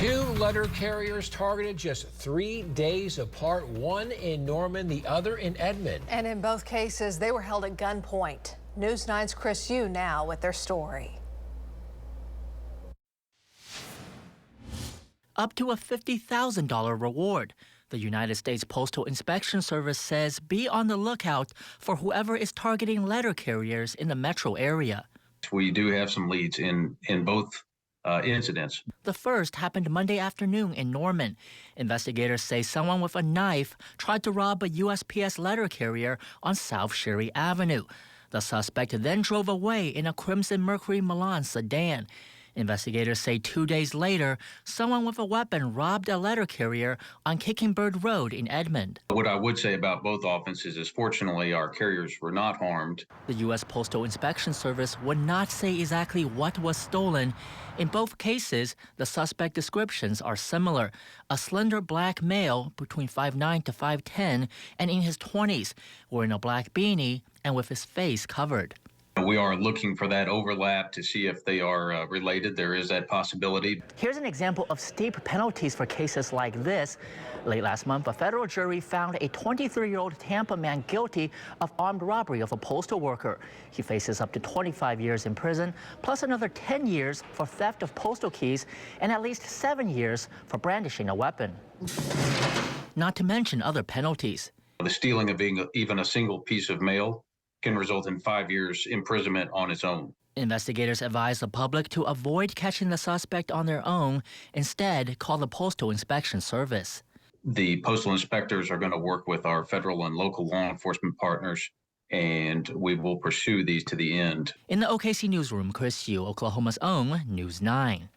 Two letter carriers targeted just 3 days apart, one in Norman, the other in Edmond. And in both cases, they were held at gunpoint. News 9's Chris Yu now with their story. Up to a $50,000 reward. The United States Postal Inspection Service says be on the lookout for whoever is targeting letter carriers in the metro area. We do have some leads in both incidents. The first happened Monday afternoon in Norman. Investigators say someone with a knife tried to rob a USPS letter carrier on South Sherry Avenue. The suspect then drove away in a Crimson Mercury Milan sedan. Investigators say 2 days later, someone with a weapon robbed a letter carrier on Kickingbird Road in Edmond. What I would say about both offenses is fortunately our carriers were not harmed. The U.S. Postal Inspection Service would not say exactly what was stolen. In both cases, the suspect descriptions are similar. A slender black male between 5'9" to 5'10" and in his 20s, wearing a black beanie and with his face covered. We are looking for that overlap to see if they are related. There is that possibility. Here's an example of steep penalties for cases like this. Late last month, a federal jury found a 23-year-old Tampa man guilty of armed robbery of a postal worker. He faces up to 25 years in prison, plus another 10 years for theft of postal keys and at least 7 years for brandishing a weapon. Not to mention other penalties. The stealing of even a single piece of mail can result in 5 years imprisonment on its own. Investigators advise the public to avoid catching the suspect on their own. Instead, call the Postal Inspection Service. The postal inspectors are going to work with our federal and local law enforcement partners, and we will pursue these to the end. In the OKC newsroom, Chris Yu, Oklahoma's own News 9.